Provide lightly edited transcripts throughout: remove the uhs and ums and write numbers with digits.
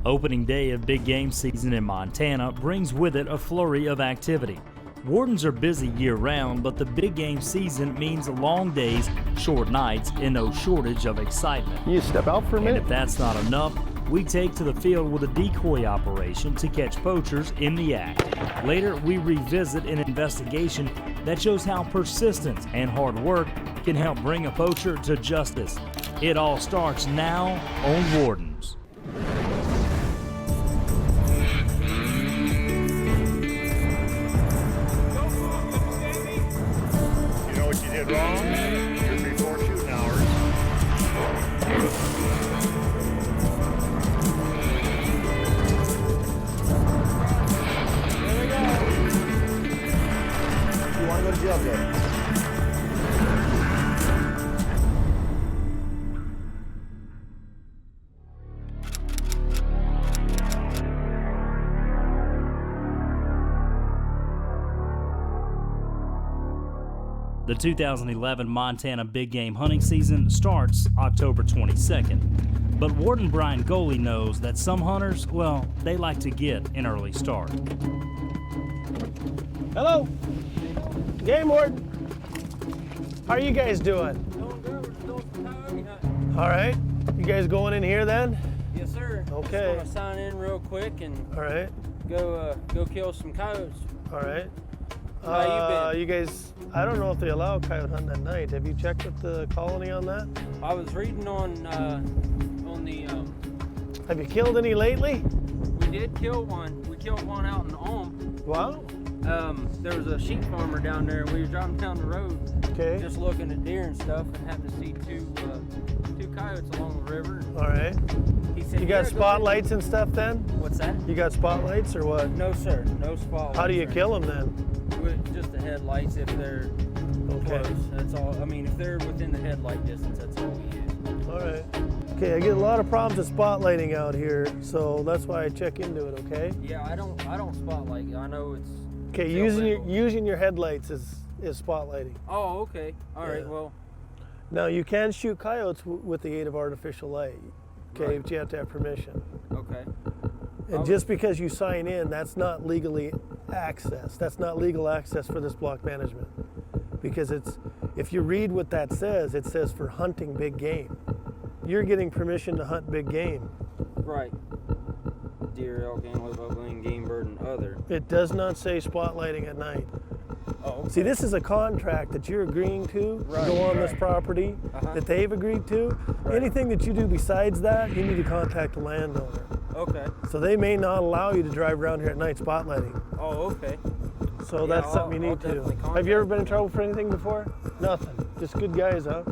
Opening day of big game season in Montana brings with it a flurry of activity. Wardens are busy year-round, but the big game season means long days, short nights, and no shortage of excitement. You step out for a minute? And if that's not enough, we take to the field with a decoy operation to catch poachers in the act. Later, we revisit an investigation that shows how persistence and hard work can help bring a poacher to justice. It all starts now on Wardens. Wrong. Should be 4 shooting hours. There we go. You want to go to jail, Jay? The 2011 Montana big game hunting season starts October 22nd, but Warden Brian Goley knows that some hunters, well, they like to get an early start. Hello, Game Warden. How are you guys doing? Doing good. We're doing some coyote hunting. All right, you guys going in here then? Yes, sir. Okay. Just gonna sign in real quick and All right, go kill some coyotes. all right. How you been? You guys, I don't know if they allow coyote hunting at night. Have you checked with the colony on that? I was reading on the. Have you killed any lately? We did kill one. We killed one out in Ulm. Wow. There was a sheep farmer down there. We were driving down the road, Okay. just looking at deer and stuff, and happened to see two coyotes along the river. All right. He said, You got "Yeah, go spotlights and stuff then? What's that? You got spotlights or what? No, sir. No spotlights. How do you sir. kill them then? With just the headlights if they're Okay. close. That's all. I mean, if they're within the headlight distance, that's all we use. All right. Okay, I get a lot of problems with spotlighting out here, so that's why I check into it, okay? Yeah, I don't spotlight. I know it's. Okay, illegal. using your headlights is spotlighting. Oh, okay. All right. Yeah. Well, Now you can shoot coyotes with the aid of artificial light, okay, Right. but you have to have permission. okay. And just because you sign in, that's not legally access. That's not legal access for this block management. Because if you read what that says, it says for hunting big game. You're getting permission to hunt big game. Right. Deer, elk, antelope, upland, game bird, and other. It does not say spotlighting at night. Oh. Okay. See, this is a contract that you're agreeing to Right, go on this right. property that they've agreed to. Right. Anything that you do besides that, you need to contact the landowner. Okay. So they may not allow you to drive around here at night spotlighting. Oh, okay. So Yeah, that's something you I'll need to do. definitely contact Have you ever been in trouble for anything before? Nothing. Just good guys, huh?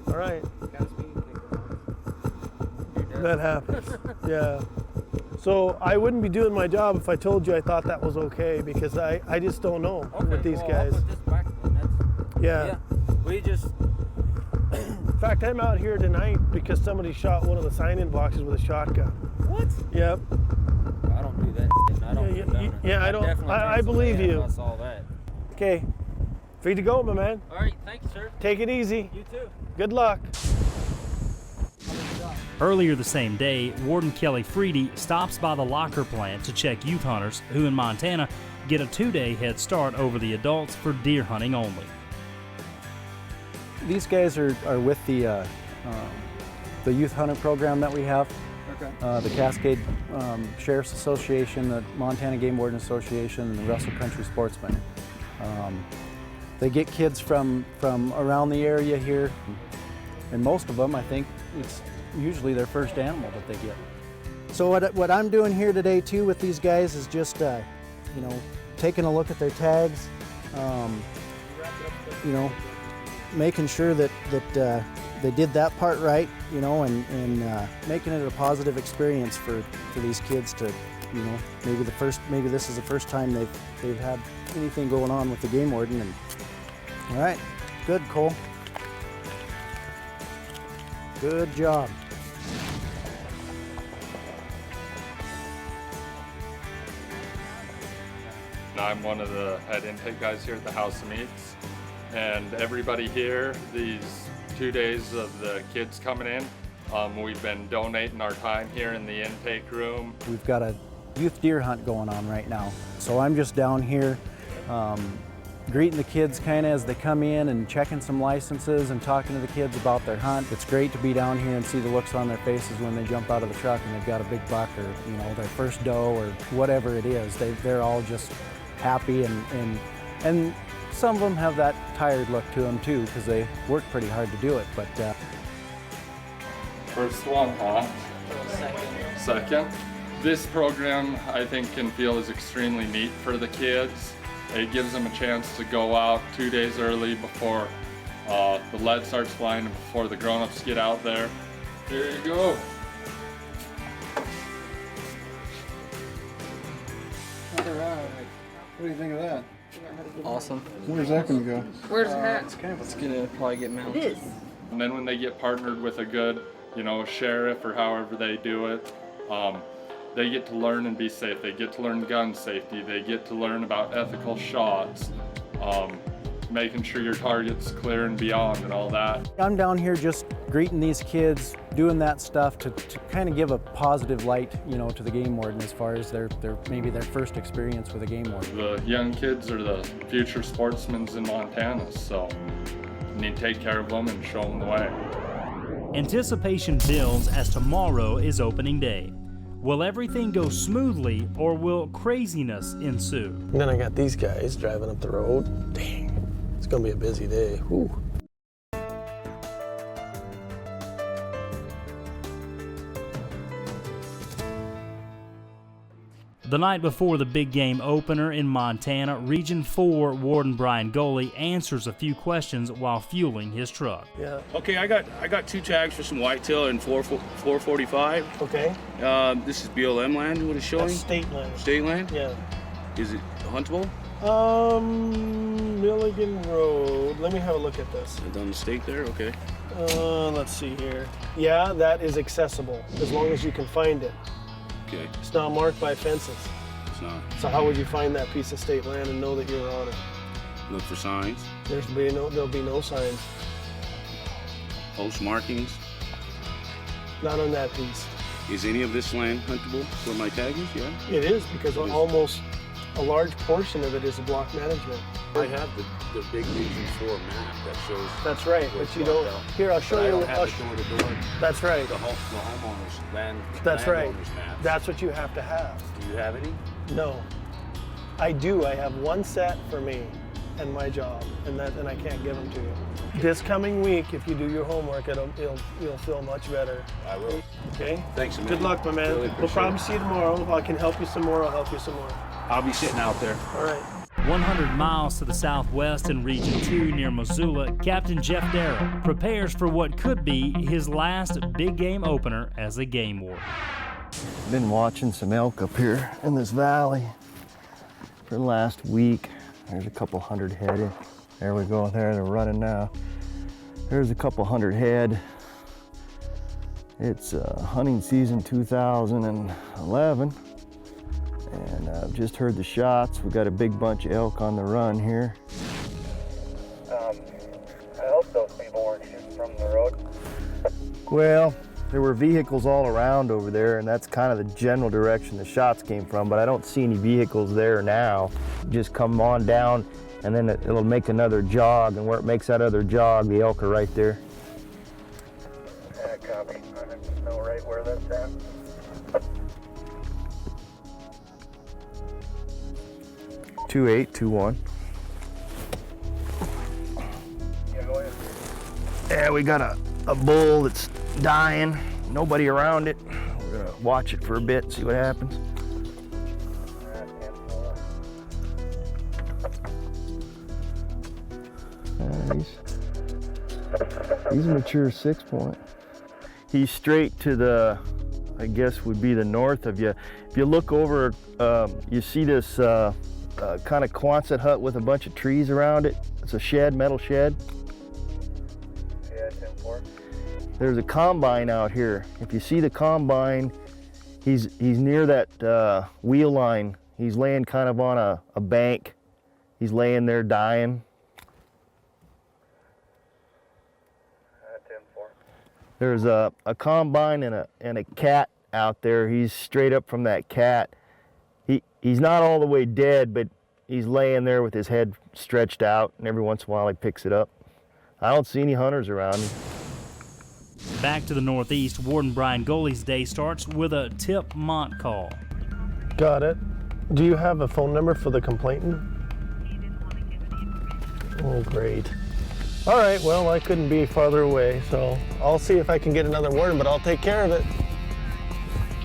All right. Got a speeding ticket on it. That happens. Yeah. So I wouldn't be doing my job if I told you I thought that was okay, because I just don't know Okay. with these well, guys. I'll put this back then. That's, Yeah. yeah. We just. In fact, I'm out here tonight because somebody shot one of the sign-in boxes with a shotgun. What? Yep. I don't do that. Shit. I don't. Yeah, condone it. yeah, I don't- definitely I chance believe somebody you. if I saw that. Okay. Free to go, my man. All right. Thank you, sir. Take it easy. You too. Good luck. Earlier the same day, Warden Kelly Freedy stops by the locker plant to check youth hunters who in Montana get a 2-day head start over the adults for deer hunting only. These guys are with the youth hunter program that we have. Okay. The Cascade Sheriff's Association, the Montana Game Warden Association, and the Russell Country Sportsmen. They get kids from around the area here, and most of them, I think, it's usually their first animal that they get. So what I'm doing here today too with these guys is just, you know, taking a look at their tags, you know, making sure that they did that part right, you know, and making it a positive experience for these kids to, you know, maybe this is the first time they've had anything going on with the game warden. And all right, good, Cole. Good job. I'm one of the head intake guys here at the House of Meats, and everybody here, these 2 days of the kids coming in, We've been donating our time here in the intake room. We've got a youth deer hunt going on right now. So I'm just down here greeting the kids kind of as they come in and checking some licenses and talking to the kids about their hunt. It's great to be down here and see the looks on their faces when they jump out of the truck and they've got a big buck or, you know, their first doe or whatever it is. They're all just happy and some of them have that tired look to them too because they work pretty hard to do it. But First one, huh? Second. This program, I think, can feel is extremely neat for the kids. It gives them a chance to go out 2 days early before the lead starts flying and before the grown-ups get out there. Here you go. All right. What do you think of that? Awesome. Where's that gonna go? Where's the hat? It's gonna probably get mounted. It is. And then when they get partnered with a good, you know, sheriff or however they do it, they get to learn and be safe. They get to learn gun safety. They get to learn about ethical shots, making sure your target's clear and beyond and all that. I'm down here just greeting these kids, doing that stuff to kind of give a positive light, you know, to the game warden as far as maybe their first experience with a game warden. The young kids are the future sportsmen in Montana, so you need to take care of them and show them the way. Anticipation builds as tomorrow is opening day. Will everything go smoothly or will craziness ensue? And then I got these guys driving up the road. Dang, it's gonna be a busy day. Whew. The night before the big game opener in Montana, Region 4 Warden Brian Goley answers a few questions while fueling his truck. Yeah. Okay, I got 2 tags for some whitetail and 445. Okay. This is BLM land. What it's showing? That's state land. State land. Yeah. Is it huntable? Milligan Road. Let me have a look at this. Down the state there. Okay. Let's see here. Yeah, that is accessible as long as you can find it. Okay. It's not marked by fences. It's not. So how would you find that piece of state land and know that you're on it? Look for signs. There'll be no signs. Post markings. Not on that piece. Is any of this land huntable for my taggers? Yeah. It is because almost a large portion of it is a block management. I have the big Region 4 map that shows. That's right, but you don't. Here, I'll show you. I don't have the door-to-door. That's right. The homeowners land. That's right. landowners maps. That's what you have to have. Do you have any? No, I do. I have one set for me and my job, and I can't give them to you. This coming week, if you do your homework, you'll feel much better. I will. Okay. Thanks, man. Good luck, my man. Really No appreciate problem. it. See you tomorrow. If I can help you some more, I'll help you some more. I'll be sitting out there. All right. 100 miles to the southwest in Region 2 near Missoula, Captain Jeff Darrow prepares for what could be his last big game opener as a game warden. Been watching some elk up here in this valley for the last week. There's a couple hundred head. There we go, there they're running now. There's a couple hundred head. It's hunting season 2011. And I've just heard the shots. We've got a big bunch of elk on the run here. I hope those people weren't shooting from the road. Well, there were vehicles all around over there, and that's kind of the general direction the shots came from, but I don't see any vehicles there now. Just come on down, and then it'll make another jog, and where it makes that other jog, the elk are right there. Yeah, copy. I don't know right where that's at. 2821. Yeah, go ahead. Yeah, we got a bull that's dying. Nobody around it. We're gonna watch it for a bit, see what happens. He's a mature 6-point. He's straight to the, I guess would be the north of you. If you look over, you see this kind of Quonset hut with a bunch of trees around it. It's a shed, metal shed. Yeah, 10-4. There's a combine out here. If you see the combine, he's near that wheel line. He's laying kind of on a bank. He's laying there dying. There's a combine and a cat out there. He's straight up from that cat. He's not all the way dead, but he's laying there with his head stretched out, and every once in a while he picks it up. I don't see any hunters around. Back to the northeast, Warden Brian Goley's day starts with a tip Mont call. Got it. Do you have a phone number for the complainant? Oh, great. All right, well, I couldn't be farther away, so I'll see if I can get another warden, but I'll take care of it.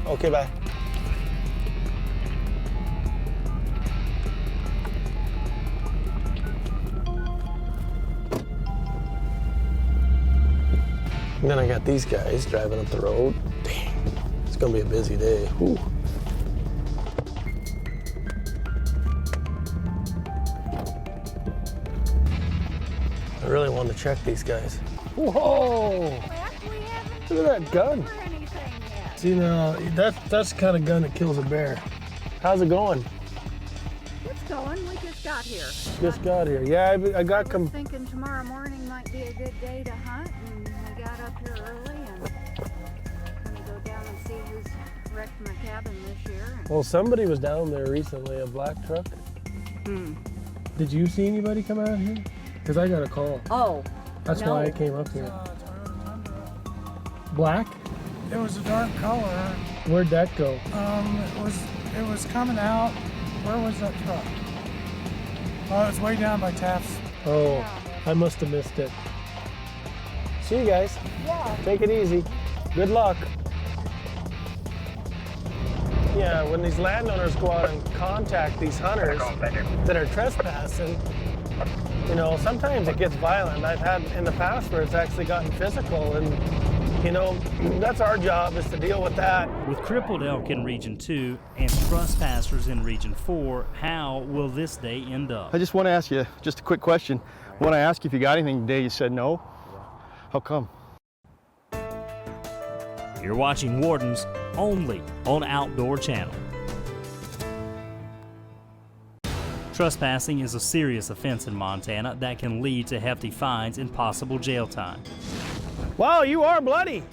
Okay, bye. And then I got these guys driving up the road. Dang, it's gonna be a busy day. Whew. I really want to check these guys. Whoa! Look at that gun. See now, that's the kind of gun that kills a bear. How's it going? It's going. We just got here. Just got here. Yeah, I got I was thinking tomorrow morning might be a good day to hunt, and we got up here early and gonna go down and see who's wrecked my cabin this year. Well, somebody was down there recently, a black truck. Did you see anybody come out here? Because I got a call. Oh. That's no. why I came up here. Black? It was a dark color. Where'd that go? It was coming out. Where was that truck? Oh, it's way down by Taft's. Oh, I must have missed it. See you guys. Yeah. Take it easy. Good luck. Yeah, when these landowners go out and contact these hunters that are trespassing, you know, sometimes it gets violent. I've had in the past where it's actually gotten physical, and you know, that's our job, is to deal with that. With crippled elk in Region 2 and trespassers in Region 4, how will this day end up? I just want to ask you just a quick question. When I asked you if you got anything today, you said no. How come? You're watching Wardens only on Outdoor Channel. Trespassing is a serious offense in Montana that can lead to hefty fines and possible jail time. Wow, you are bloody.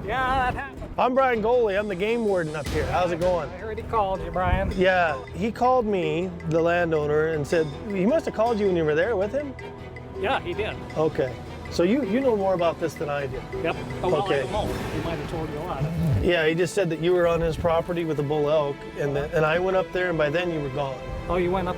Yeah, that happened. I'm Brian Goley. I'm the game warden up here. How's it going? I heard he called you, Brian. Yeah, he called me, the landowner, and said, he must have called you when you were there with him? Yeah, he did. Okay. So you know more about this than I do. Yep. Oh, well, Okay. I don't know. He might have told you a lot. Yeah, he just said that you were on his property with a bull elk, and I went up there, and by then you were gone. Oh, you went up?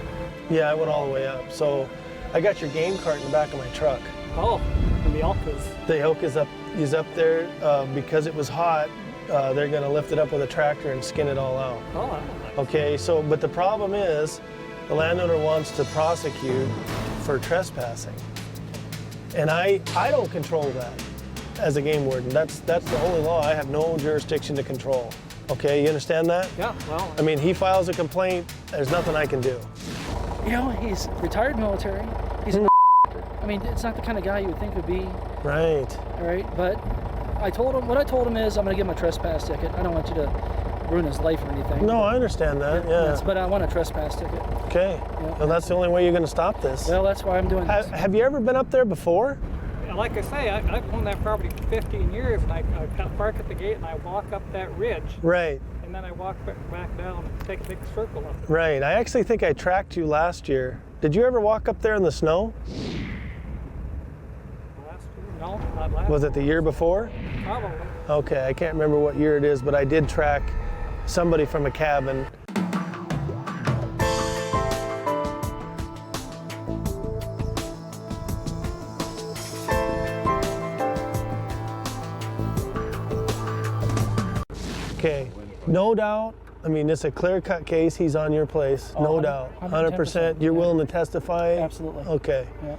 Yeah, I went all the way up. So I got your game cart in the back of my truck. Oh, and the elk is? The elk is up there because it was hot. They're going to lift it up with a tractor and skin it all out. Oh, I don't like Okay, so, but the problem is the landowner wants to prosecute for trespassing. And I don't control that as a game warden. That's the only law. I have no jurisdiction to control. Okay, you understand that? Yeah, well. I mean, he files a complaint, there's nothing I can do. You know, he's retired military. He's I mean, it's not the kind of guy you would think would be. Right. All right, but what I told him is I'm going to give him a trespass ticket. I don't want you to ruin his life or anything. No, I understand that, yeah. But I want a trespass ticket. Okay, Yeah. well, that's the only way you're going to stop this. Well, that's why I'm doing this. Have you ever been up there before? Yeah, like I say, I've owned that property for 15 years, and I park at the gate and I walk up that ridge. Right. And then I walk back down and take a big circle up. Right. I actually think I tracked you last year. Did you ever walk up there in the snow? Last year? No, not last. Was it the year before? Probably. Okay, I can't remember what year it is, but I did track somebody from a cabin. Okay, no doubt. I mean, it's a clear-cut case. He's on your place, no doubt. 100%. You're willing to testify? Absolutely. Okay. Yeah.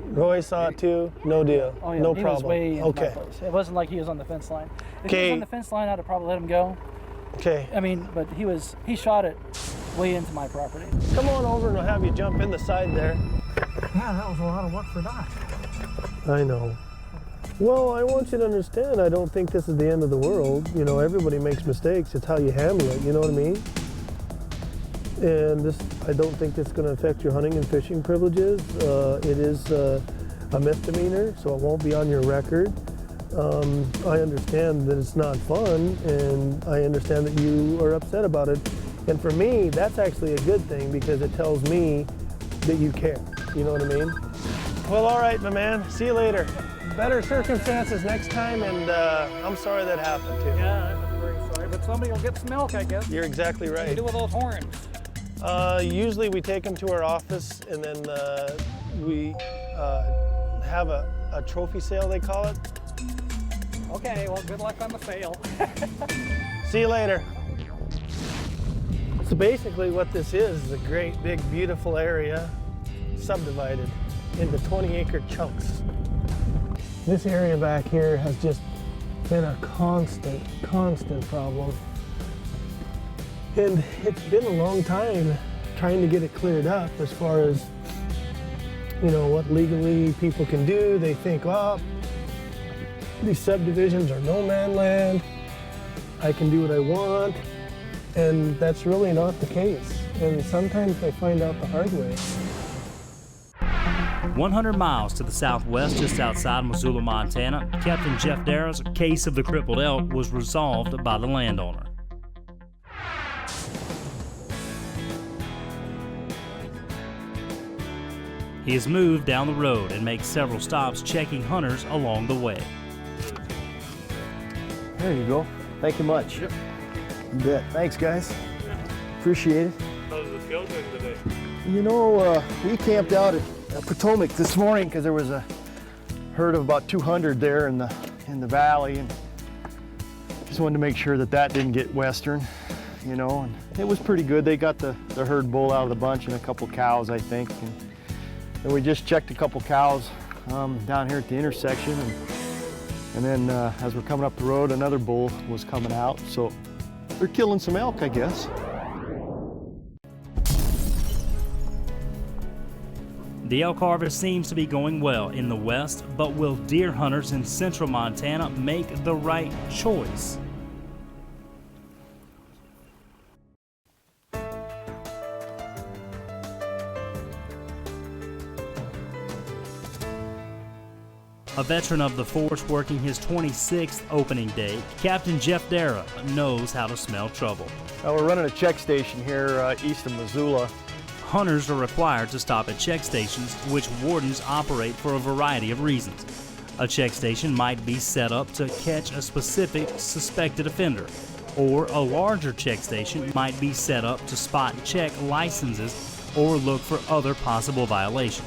Roy saw it too. No deal. Oh, yeah. No He problem. was way into Okay. my place. It wasn't like he was on the fence line. If he Okay. was on the fence line, I'd have probably let him go. Okay. I mean, but he shot it way into my property. Come on over and I'll have you jump in the side there. Yeah, that was a lot of work for Doc. I know. Well, I want you to understand, I don't think this is the end of the world. You know, everybody makes mistakes. It's how you handle it, you know what I mean? And I don't think it's going to affect your hunting and fishing privileges. It is a misdemeanor, so it won't be on your record. I understand that it's not fun, and I understand that you are upset about it. And for me, that's actually a good thing because it tells me that you care. You know what I mean? Well, all right, my man. See you later. Better circumstances next time, and I'm sorry that happened too. Yeah, I'm very sorry, but somebody will get some milk, I guess. You're exactly What do right. you do with those horns? Usually we take them to our office, and then we have a trophy sale, they call it. Okay, well, good luck on the sale. See you later. So basically what this is a great, big, beautiful area subdivided into 20-acre chunks. This area back here has just been a constant problem. And it's been a long time trying to get it cleared up as far as, you know, what legally people can do. They think, oh, these subdivisions are no man land. I can do what I want. And that's really not the case. And sometimes they find out the hard way. 100 miles to the southwest, just outside Missoula, Montana, Captain Jeff Darrow's case of the crippled elk was resolved by the landowner. He has moved down the road and makes several stops checking hunters along the way. There you go. Thank you much. Yep. You bet. Thanks, guys. Appreciate it. How's the field doing today? You know, we camped out at Potomac this morning because there was a herd of about 200 there in the valley, and just wanted to make sure that that didn't get western, you know. And it was pretty good. They got the herd bull out of the bunch and a couple cows, I think. And we just checked a couple cows down here at the intersection, and then as we're coming up the road, another bull was coming out. So they're killing some elk, I guess. The elk harvest seems to be going well in the west, but will deer hunters in central Montana make the right choice? A veteran of the force working his 26th opening day, Captain Jeff Darrow knows how to smell trouble. We're running a check station here east of Missoula. Hunters are required to stop at check stations, which wardens operate for a variety of reasons. A check station might be set up to catch a specific suspected offender, or a larger check station might be set up to spot and check licenses or look for other possible violations.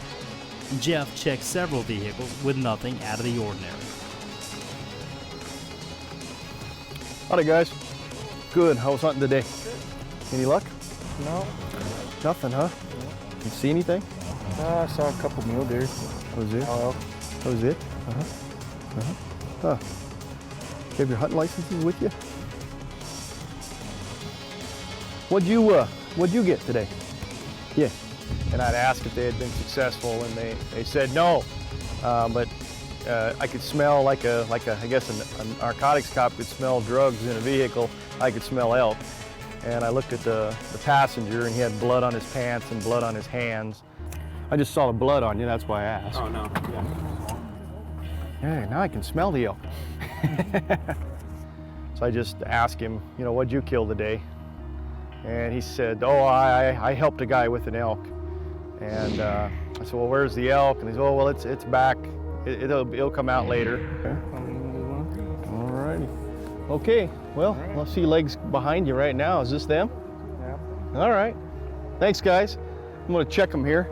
Jeff checked several vehicles with nothing out of the ordinary. Howdy, guys. Good. How was hunting today? Any luck? No. Nothing, huh? You see anything? I saw a couple mule deer. That was it? Oh, that was it? Huh. You have your hunting licenses with you? What'd you get today? Yeah. And I'd asked if they had been successful, and they said no. But I could smell like a I guess a narcotics cop could smell drugs in a vehicle. I could smell elk. And I looked at the passenger, and he had blood on his pants and blood on his hands. I just saw the blood on you, that's why I asked. Oh, no. Hey, now I can smell the elk. So I just asked him, you know, what'd you kill today? And he said, oh, I helped a guy with an elk. And I said, well, where's the elk? And he said, oh, well, it's back. It'll come out later. Okay. All righty. Okay, well, I see legs behind you right now. Is this them? Yeah. All right. Thanks, guys. I'm gonna check them here.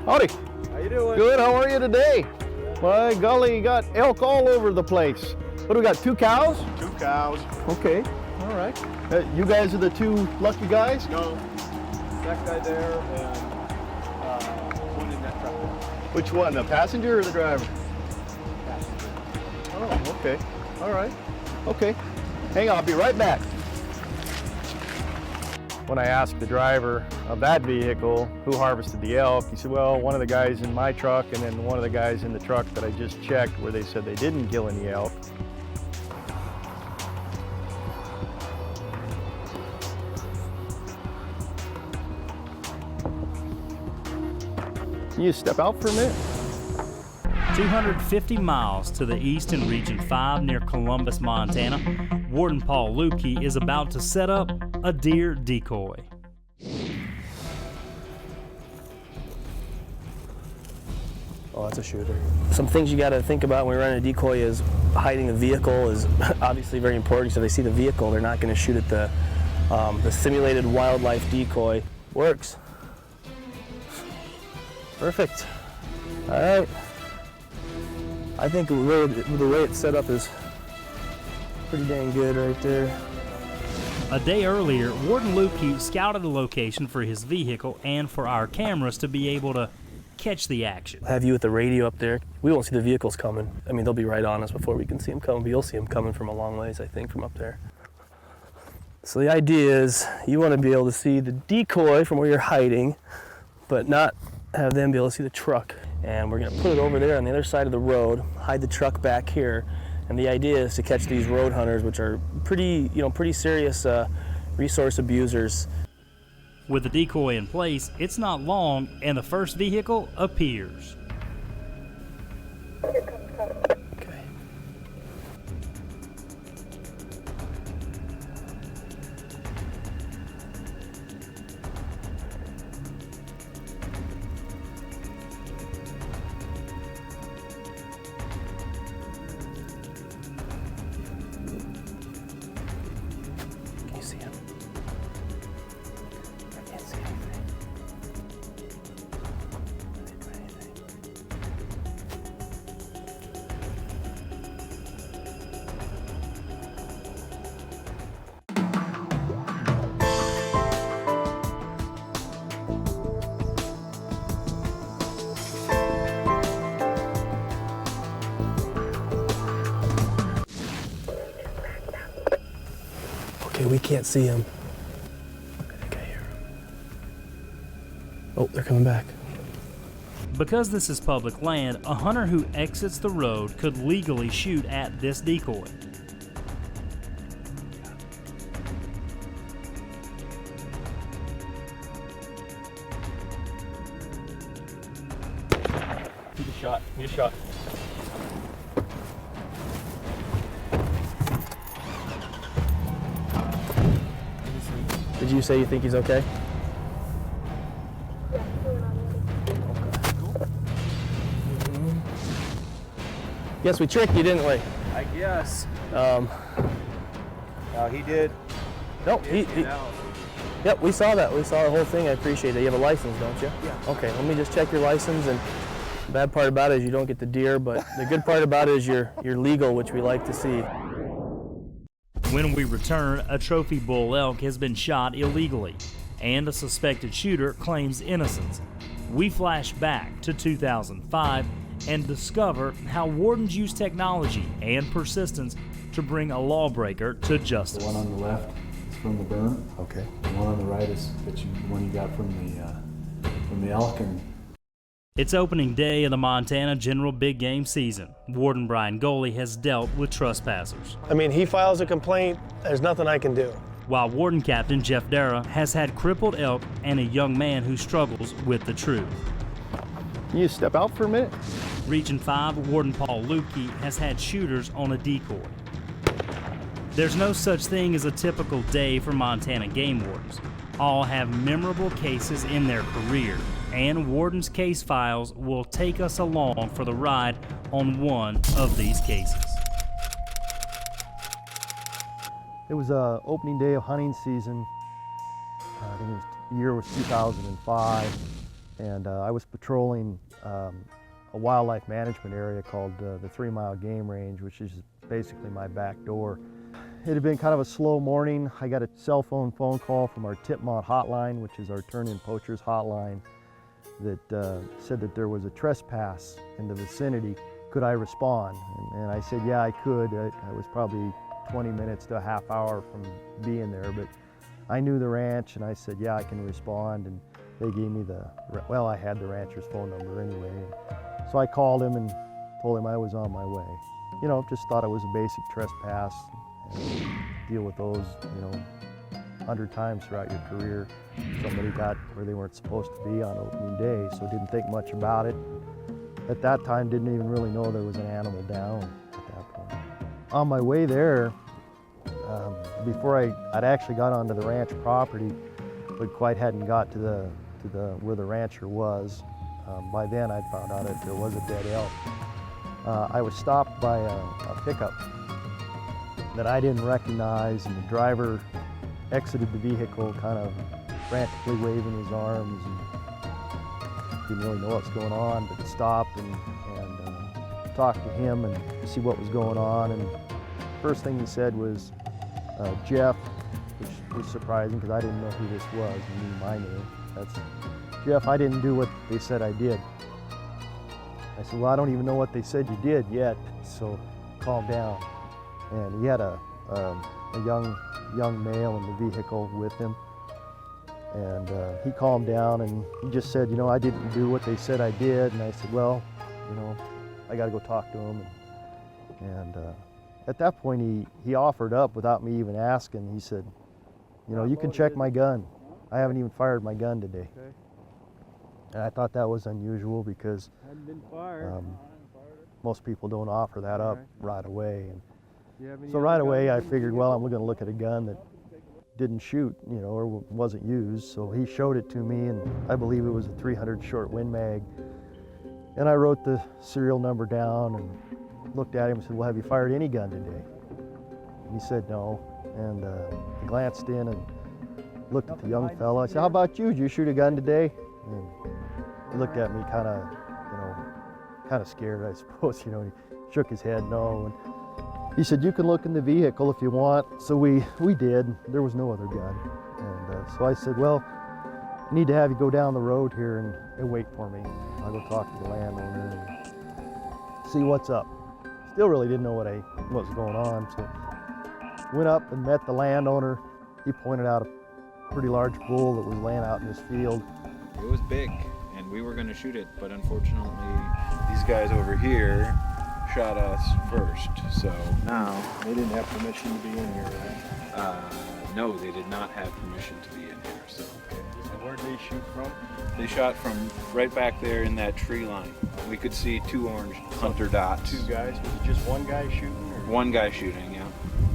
Howdy. How you doing? Good, how are you today? My golly, you got elk all over the place. What do we got, 2 cows? 2 cows. Okay, all right. You guys are the 2 lucky guys? No. That guy there and one in that truck. Which one, the passenger or the driver? Passenger. Oh, okay. All right. Okay. Hang on, I'll be right back. When I asked the driver of that vehicle who harvested the elk, he said, well, one of the guys in my truck and then one of the guys in the truck that I just checked where they said they didn't kill any elk. Can you step out for a minute? 250 miles to the east in Region 5 near Columbus, Montana, Warden Paul Lukey is about to set up a deer decoy. Oh, that's a shooter. Some things you got to think about when you're running a decoy is hiding the vehicle is obviously very important. So if they see the vehicle, they're not going to shoot at the simulated wildlife decoy. Works. Perfect. All right. I think the way it's set up is pretty dang good right there. A day earlier, Warden Lukey scouted a location for his vehicle and for our cameras to be able to catch the action. Have you with the radio up there. We won't see the vehicles coming. I mean, they'll be right on us before we can see them coming, but you'll see them coming from a long ways, I think, from up there. So the idea is you want to be able to see the decoy from where you're hiding, but not have them be able to see the truck. And we're going to put it over there on the other side of the road, hide the truck back here, and the idea is to catch these road hunters, which are pretty serious resource abusers. With the decoy in place, it's not long and the first vehicle appears. Okay, we can't see him. I think I hear him. Oh, they're coming back. Because this is public land, a hunter who exits the road could legally shoot at this decoy. Need a shot. Need a shot. Did you say you think he's okay? Guess we tricked you, didn't we? I guess. He did. Nope. Yep, we saw that. We saw the whole thing. I appreciate it. You have a license, don't you? Yeah. Okay, let me just check your license. And the bad part about it is you don't get the deer, but the good part about it is you're legal, which we like to see. When we return, a trophy bull elk has been shot illegally, and a suspected shooter claims innocence. We flash back to 2005 and discover how wardens use technology and persistence to bring a lawbreaker to justice. The one on the left is from the burn. Okay. The one on the right is the one you got from the elk. And it's opening day of the Montana General Big Game season. Warden Brian Goley has dealt with trespassers. I mean, he files a complaint, there's nothing I can do. While Warden Captain Jeff Dara has had crippled elk and a young man who struggles with the truth. Can you step out for a minute? Region 5 Warden Paul Lukey has had shooters on a decoy. There's no such thing as a typical day for Montana game wardens. All have memorable cases in their career, and Warden's case files will take us along for the ride on one of these cases. It was opening day of hunting season. I think the year was 2005, and I was patrolling a wildlife management area called the 3 Mile Game Range, which is basically my back door. It had been kind of a slow morning. I got a cell phone call from our Tipmont hotline, which is our turn-in poachers hotline, that said that there was a trespass in the vicinity. Could I respond? And I said, yeah, I could. I was probably 20 minutes to a half hour from being there, but I knew the ranch, and I said, yeah, I can respond, and they gave me well, I had the rancher's phone number anyway. So I called him and told him I was on my way. You know, just thought it was a basic trespass, and deal with those, you know, 100 times throughout your career. Somebody got where they weren't supposed to be on opening day, so didn't think much about it. At that time, didn't even really know there was an animal down at that point. On my way there, before I'd actually got onto the ranch property, but quite hadn't got to the where the rancher was. By then, I'd found out that there was a dead elk. I was stopped by a pickup that I didn't recognize, and the driver exited the vehicle, kind of frantically waving his arms, and didn't really know what's going on, but stopped and talked to him and see what was going on. And first thing he said was Jeff, which was surprising because I didn't know who this was. He knew my name. That's Jeff. I didn't do what they said I did. I said, well, I don't even know what they said you did yet, so calm down. And he had a young male in the vehicle with him, and he calmed down and he just said, you know, I didn't do what they said I did. And I said, well, you know, I got to go talk to him. And at that point, he offered up without me even asking. He said, you know, you can check my gun. I haven't even fired my gun today. Okay. And I thought that was unusual because Hadn't been fired. Most people don't offer that up right away. And Do you have any so other right away, I guns? figured, well, I'm going to look at a gun that didn't shoot, you know, or wasn't used. So he showed it to me, and I believe it was a 300 short Win Mag. And I wrote the serial number down and looked at him and said, well, have you fired any gun today? And he said no. And I glanced in and looked at the young fellow. I said, how about you? Did you shoot a gun today? And he looked at me kind of, you know, kind of scared, I suppose. You know, he shook his head no. And he said, you can look in the vehicle if you want. So we did. There was no other gun. And so I said, well, I need to have you go down the road here and wait for me. I'll go talk to the landowner and see what's up. Still really didn't know what was going on. So went up and met the landowner. He pointed out a pretty large bull that was laying out in this field. It was big, and we were going to shoot it, but unfortunately, these guys over here shot us first. So now They didn't have permission to be in here, right? no, they did not have permission to be in here. So And where did they shoot from? they shot from right back there in that tree line. We could see two orange hunter dots. Two guys? Was it just one guy shooting? Or One guy shooting, yeah.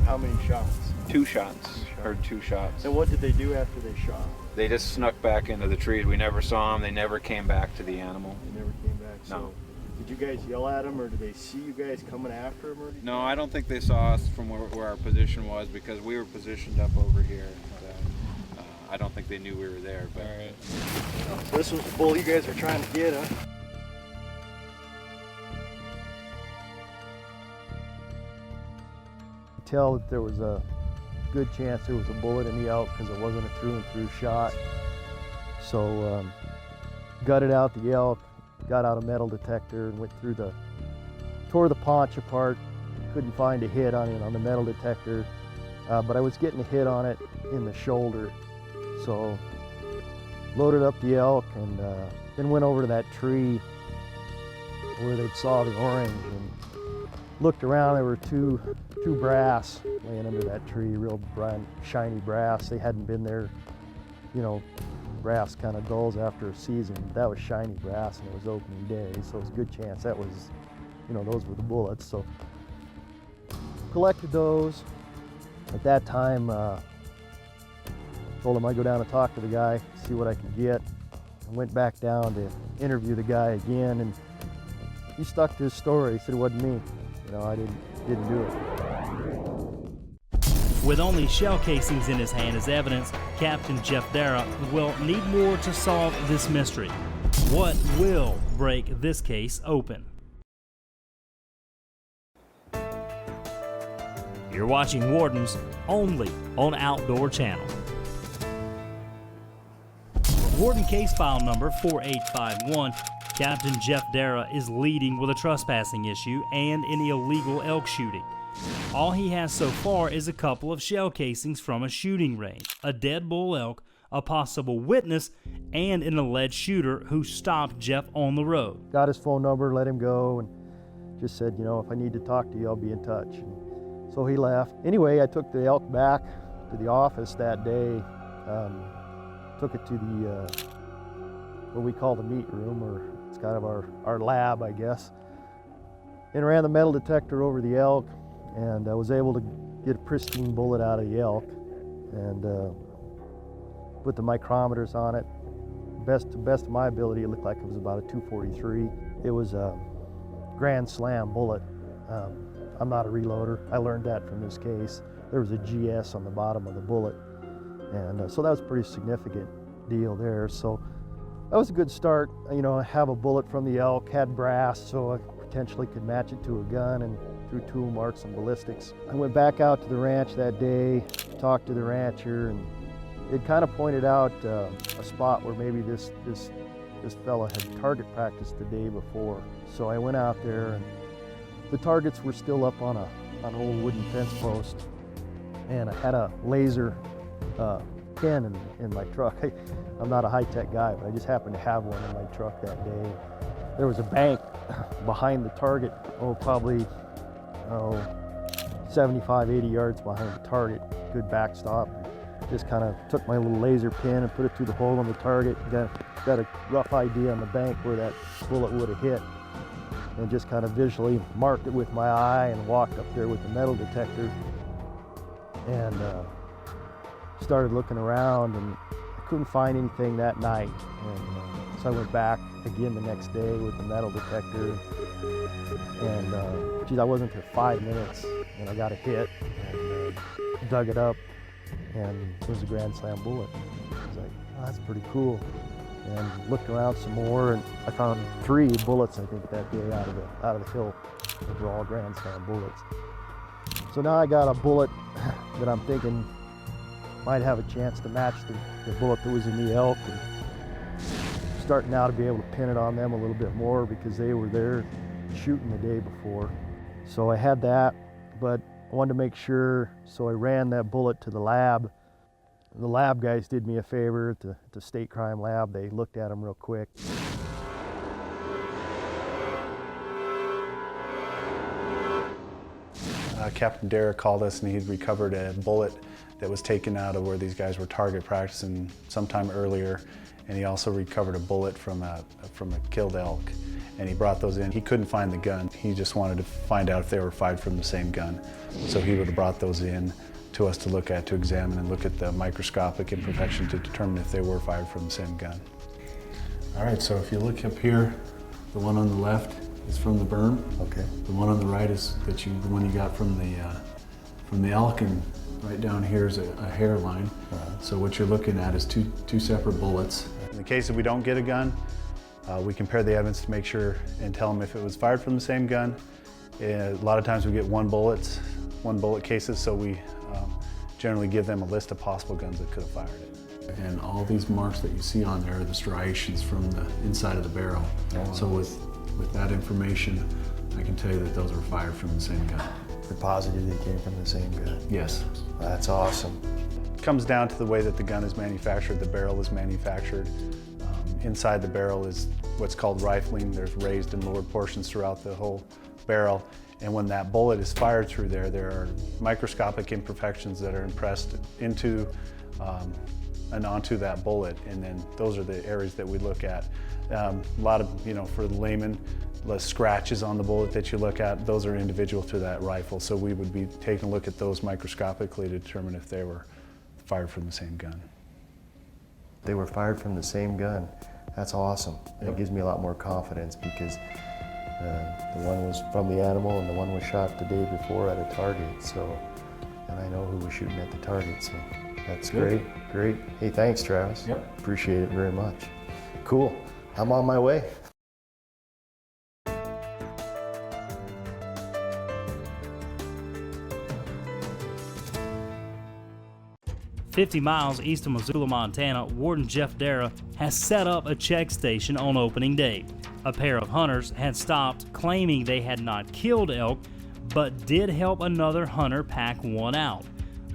how many shots? Two shots. Heard two shots. And what did they do after they shot? They just snuck back into the trees. We never saw them. They never came back to the animal. They never came back. No. So did you guys yell at them, or did they see you guys coming after them? Or anything? No, I don't think they saw us from where our position was, because we were positioned up over here. I don't think they knew we were there. But So this was the bull you guys were trying to get, huh? Tell that there was a good chance there was a bullet in the elk because it wasn't a through and through shot. So gutted out the elk, got out a metal detector and went through tore the paunch apart. Couldn't find a hit on it on the metal detector, but I was getting a hit on it in the shoulder. So loaded up the elk and then went over to that tree where they saw the orange and looked around. There were two brass laying under that tree, real bright, shiny brass. They hadn't been there, you know, brass kind of dulls after a season. That was shiny brass and it was opening day, so it was a good chance that was, you know, those were the bullets. So collected those. At that time, told him I'd go down and talk to the guy, see what I could get. I went back down to interview the guy again, and he stuck to his story. He said it wasn't me. You know, I didn't do it. With only shell casings in his hand as evidence, Captain Jeff Dara will need more to solve this mystery. What will break this case open? You're watching Wardens only on Outdoor Channel. Warden case file number 4851. Captain Jeff Dara is leading with a trespassing issue and an illegal elk shooting. All he has so far is a couple of shell casings from a shooting range, a dead bull elk, a possible witness, and an alleged shooter who stopped Jeff on the road. Got his phone number, let him go, and just said, you know, if I need to talk to you, I'll be in touch. And so he left. Anyway, I took the elk back to the office that day, took it to the, what we call the meat room, or it's kind of our lab, I guess, and ran the metal detector over the elk, and I was able to get a pristine bullet out of the elk, and put the micrometers on it. To best of my ability, it looked like it was about a 243. It was a Grand Slam bullet. I'm not a reloader. I learned that from this case. There was a GS on the bottom of the bullet, and so that was a pretty significant deal there. So that was a good start. You know, I have a bullet from the elk, had brass, so I potentially could match it to a gun, and through tool marks and ballistics. I went back out to the ranch that day, talked to the rancher, and it kind of pointed out a spot where maybe this fella had target practiced the day before. So I went out there, and the targets were still up on an old wooden fence post, and I had a laser pen in my truck. I'm not a high-tech guy, but I just happened to have one in my truck that day. There was a bank behind the target, probably 75, 80 yards behind the target, good backstop. Just kind of took my little laser pen and put it through the hole on the target. Got a rough idea on the bank where that bullet would have hit, and just kind of visually marked it with my eye and walked up there with the metal detector, and started looking around, and I couldn't find anything that night. And so I went back again the next day with the metal detector, and geez, I wasn't there 5 minutes, and I got a hit, and dug it up, and it was a Grand Slam bullet. I was like, oh, that's pretty cool. And looked around some more, and I found 3 bullets, I think, that day out of the hill. Those were all Grand Slam bullets. So now I got a bullet that I'm thinking might have a chance to match the bullet that was in the elk, and starting now to be able to pin it on them a little bit more because they were there shooting the day before. So I had that, but I wanted to make sure, so I ran that bullet to the lab. The lab guys did me a favor at the state crime lab. They looked at them real quick. Captain Derrick called us, and he'd recovered a bullet that was taken out of where these guys were target practicing sometime earlier, and he also recovered a bullet from a killed elk, and he brought those in. He couldn't find the gun. He just wanted to find out if they were fired from the same gun. So he would have brought those in to us to look at, to examine and look at the microscopic imperfection to determine if they were fired from the same gun. All right, so if you look up here, the one on the left is from the burn. Okay. The one on the right is the one you got from the elk, and right down here is a hairline. So what you're looking at is two separate bullets. In the case that we don't get a gun, we compare the evidence to make sure and tell them if it was fired from the same gun. A lot of times we get one bullet cases, so we generally give them a list of possible guns that could have fired it. And all these marks that you see on there are the striations from the inside of the barrel. Oh. So with that information, I can tell you that those were fired from the same gun. You're positive they came from the same gun? Yes. That's awesome. It comes down to the way that the gun is manufactured, the barrel is manufactured. Inside the barrel is what's called rifling. There's raised and lowered portions throughout the whole barrel. And when that bullet is fired through there are microscopic imperfections that are impressed into and onto that bullet. And then those are the areas that we look at. A lot of, for the layman, the scratches on the bullet that you look at, those are individual to that rifle. So we would be taking a look at those microscopically to determine if they were fired from the same gun. They were fired from the same gun. That's awesome. Yep. It gives me a lot more confidence because the one was from the animal and the one was shot the day before at a target. So, and I know who was shooting at the target. So that's Good. great. Hey, thanks, Travis. Yep. Appreciate it very much. Cool. I'm on my way. "50 miles east of Missoula, Montana, Warden Jeff Dara has set up a check station on opening day. A pair of hunters had stopped claiming they had not killed elk, but did help another hunter pack one out.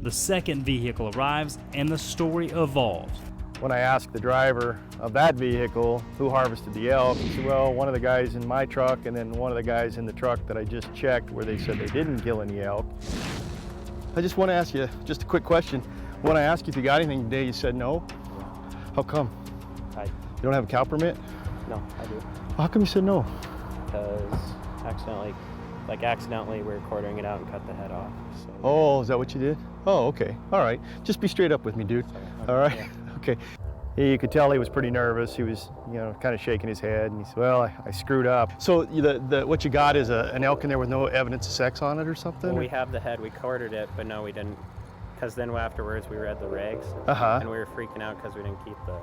The second vehicle arrives and the story evolves. When I asked the driver of that vehicle who harvested the elk, he said, well, one of the guys in my truck and then one of the guys in the truck that I just checked where they said they didn't kill any elk. I just want to ask you just a quick question. When I asked you if you got anything today, you said no. How come? You don't have a cow permit? No, I do. How come you said no? Because accidentally we were quartering it out and cut the head off. So. Oh, is that what you did? Oh, okay. All right. Just be straight up with me, dude. All right? Yeah. Okay. You could tell he was pretty nervous. He was, kind of shaking his head, and he said, well, I screwed up. So what you got is an elk in there with no evidence of sex on it or something? Well, we have the head. We quartered it, but no, we didn't. Because then afterwards we read the regs, and we were freaking out because we didn't keep the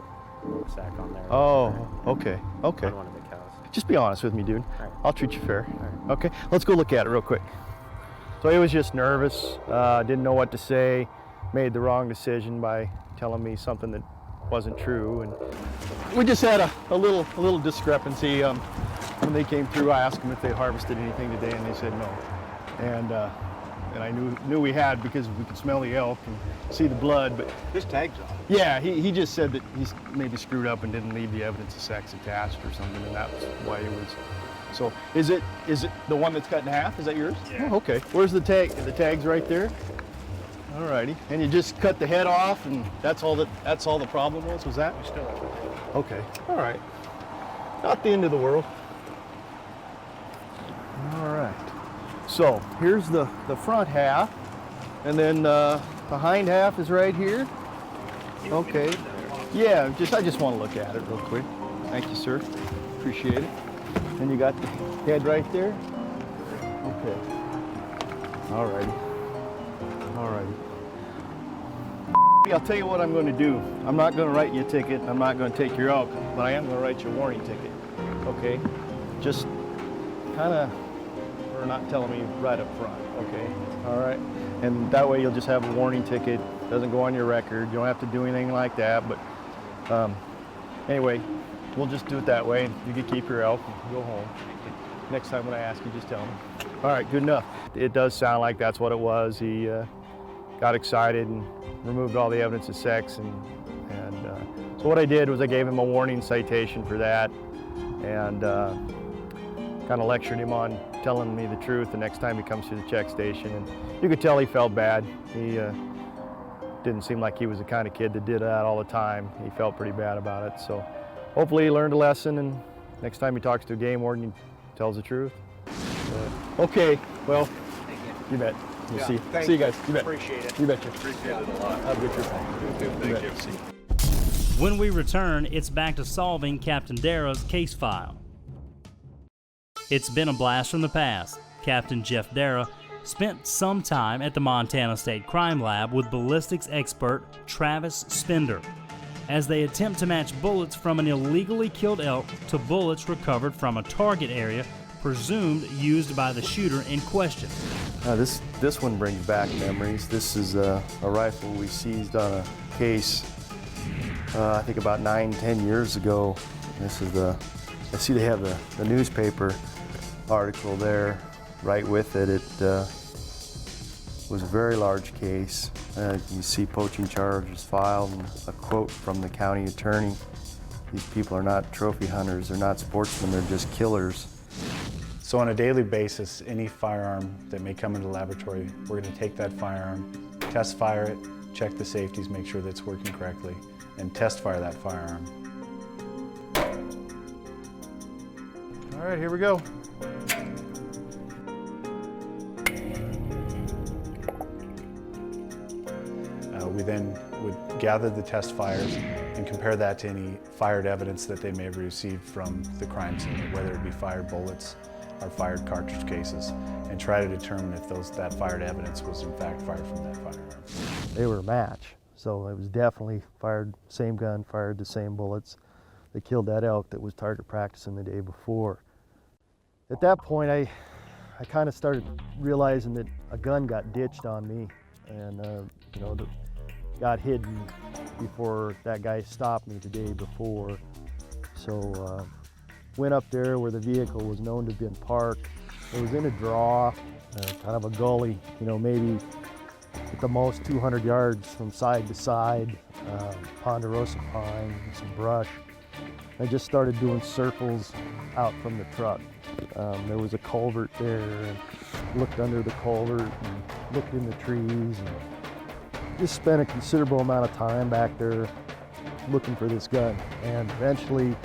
sack on there. Oh, okay. Okay. On one of the cows. Just be honest with me, dude. All right. I'll treat you fair. All right. Okay, let's go look at it real quick. So he was just nervous, didn't know what to say, made the wrong decision by telling me something that wasn't true, and we just had a little discrepancy. When they came through, I asked them if they harvested anything today, and they said no. And I knew we had because we could smell the elk and see the blood, but his tag's on. Yeah, he just said that he's maybe screwed up and didn't leave the evidence of sex attached or something, and that was why he was. So is it the one that's cut in half? Is that yours? Yeah. Oh, okay. Where's the tag? The tag's right there. All righty. And you just cut the head off, and that's all the problem was that? We still have it. Okay. All right. Not the end of the world. All right. So here's the front half, and then the hind half is right here. Okay. Yeah, I just want to look at it real quick. Thank you, sir. Appreciate it. And you got the head right there. Okay. All righty. All righty. I'll tell you what I'm going to do. I'm not going to write you a ticket. I'm not going to take your elk, but I am going to write you a warning ticket. Okay? Just kind of for not telling me right up front. Okay? All right? And that way you'll just have a warning ticket. Doesn't go on your record. You don't have to do anything like that. But anyway, we'll just do it that way. You can keep your elk and go home. Next time when I ask you, just tell me. All right, good enough. It does sound like that's what it was. He got excited and removed all the evidence of sex. And so what I did was I gave him a warning citation for that, and kind of lectured him on telling me the truth the next time he comes to the check station. And you could tell he felt bad. He didn't seem like he was the kind of kid that did that all the time. He felt pretty bad about it. So hopefully he learned a lesson, and next time he talks to a game warden, he tells the truth. Okay, well, you bet. We'll see you guys. You bet. Appreciate it. You betcha. Appreciate it a lot. Have a good trip. Thank you. When we return, it's back to solving Captain Darrah's case file. It's been a blast from the past. Captain Jeff Darrah spent some time at the Montana State Crime Lab with ballistics expert Travis Spender as they attempt to match bullets from an illegally killed elk to bullets recovered from a target area presumed used by the shooter in question. This one brings back memories. This is a rifle we seized on a case, I think about 9-10 years ago. This is I see they have the newspaper article there right with it. It was a very large case. You see poaching charges filed and a quote from the county attorney. These people are not trophy hunters, they're not sportsmen, they're just killers. So on a daily basis, any firearm that may come into the laboratory, we're going to take that firearm, test fire it, check the safeties, make sure that it's working correctly, and test fire that firearm. All right, here we go. We then would gather the test fires and compare that to any fired evidence that they may have received from the crime scene, whether it be fired bullets or fired cartridge cases, and try to determine if that fired evidence was in fact fired from that firearm. They were a match, so it was definitely fired, same gun, fired the same bullets that killed that elk that was target practicing the day before. At that point, I kind of started realizing that a gun got ditched on me, and got hidden before that guy stopped me the day before. So went up there where the vehicle was known to have been parked, It was in a draw, kind of a gully, you know, maybe at the most 200 yards from side to side, ponderosa pine, some brush. I just started doing circles out from the truck. There was a culvert there, and looked under the culvert and looked in the trees, and just spent a considerable amount of time back there looking for this gun. And eventually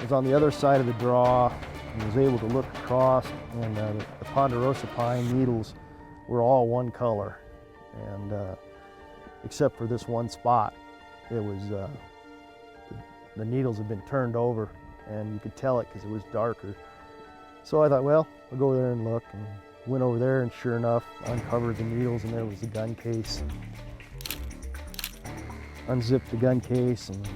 I was on the other side of the draw and was able to look across, and the ponderosa pine needles were all one color, and except for this one spot, it was the needles had been turned over, and you could tell it because it was darker. So I thought, well, I'll go there and look, and went over there, and sure enough, uncovered the needles, and there was the gun case. Unzipped the gun case, and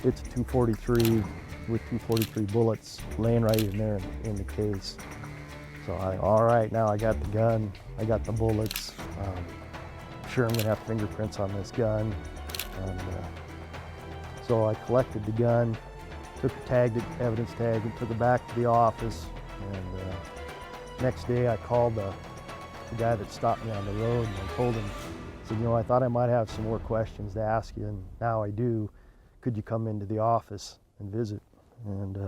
it's a 243 with 243 bullets laying right in there in the case. So I, all right, now I got the gun, I got the bullets. Sure, I'm gonna have fingerprints on this gun. And so I collected the gun, took a tag, evidence tag, and took it back to the office. And next day I called the guy that stopped me on the road, and I told him, I said, you know, I thought I might have some more questions to ask you, and now I do. Could you come into the office and visit? And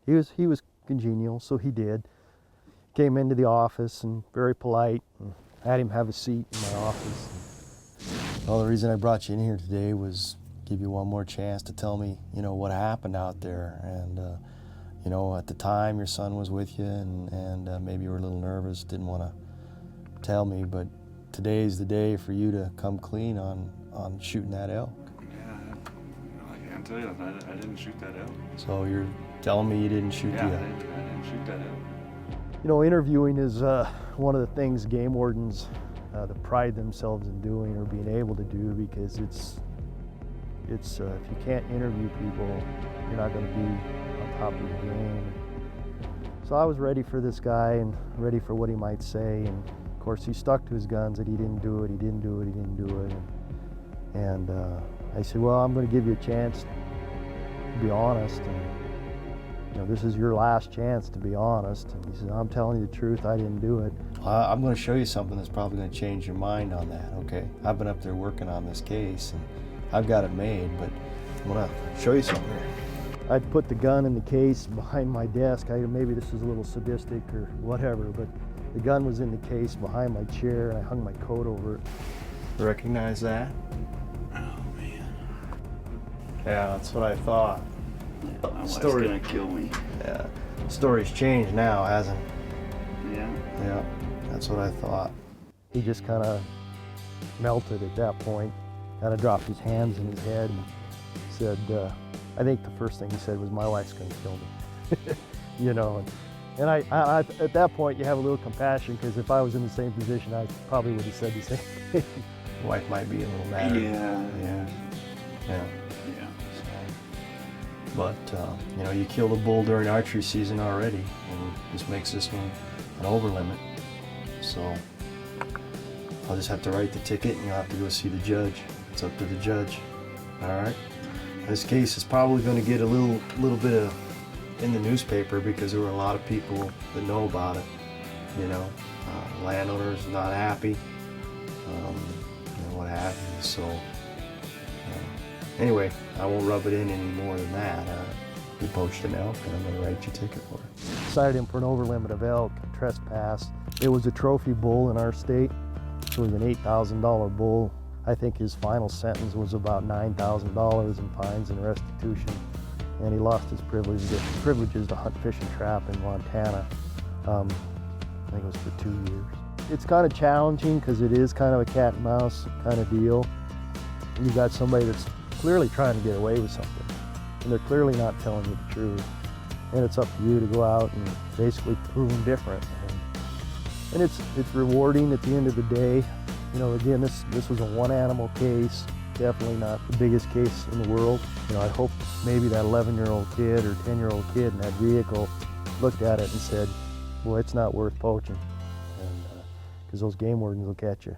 he was congenial, so he did. Came into the office and very polite, and had him have a seat in my office. Well, the reason I brought you in here today was give you one more chance to tell me, you know, what happened out there. And, you know, at the time your son was with you, and maybe you were a little nervous, didn't want to tell me, but today's the day for you to come clean on shooting that elk. Yeah, I can't tell you, I didn't shoot that elk. So you're telling me you didn't shoot the elk? I didn't shoot that elk. You know, interviewing is one of the things game wardens that pride themselves in doing or being able to do, because it's if you can't interview people, you're not going to be on top of your game. So I was ready for this guy and ready for what he might say, and of course he stuck to his guns that he didn't do it, he didn't do it, he didn't do it. And I said, well, I'm going to give you a chance to be honest, and you know, this is your last chance to be honest. And he said, I'm telling you the truth, I didn't do it. I'm going to show you something that's probably going to change your mind on that, okay? I've been up there working on this case, and I've got it made, but I'm going to show you something here. I'd put the gun in the case behind my desk. Maybe this is a little sadistic or whatever, but the gun was in the case behind my chair, and I hung my coat over it. Recognize that? Oh, man. Yeah, that's what I thought. My wife's gonna kill me. Yeah, story's changed now, hasn't it? Yeah. Yeah, that's what I thought. He just kind of melted at that point, kind of dropped his hands in his head and said, I think the first thing he said was, my wife's gonna kill me. You know, and I at that point you have a little compassion, because if I was in the same position, I probably would have said the same thing. Your wife might be a little mad. Yeah. But, you know, you killed a bull during archery season already, and this makes this one an over limit. So I'll just have to write the ticket, and you'll have to go see the judge. It's up to the judge. All right? This case is probably going to get a little bit of in the newspaper, because there were a lot of people that know about it. You know, landowners not happy, you know, what have you. So anyway, I won't rub it in any more than that. We poached an elk, and I'm going to write your ticket for it. Decided him for an over limit of elk, trespass. It was a trophy bull in our state. It was an $8,000 bull. I think his final sentence was about $9,000 in fines and restitution. And he lost his privileges to hunt, fish, and trap in Montana. I think it was for 2 years. It's kind of challenging, because it is kind of a cat and mouse kind of deal. You've got somebody that's clearly trying to get away with something, and they're clearly not telling you the truth. And it's up to you to go out and basically prove them different. And it's rewarding at the end of the day. You know, again, this was a one animal case, definitely not the biggest case in the world. You know, I hope maybe that 11-year-old kid or 10-year-old kid in that vehicle looked at it and said, boy, it's not worth poaching. And because those game wardens will catch you.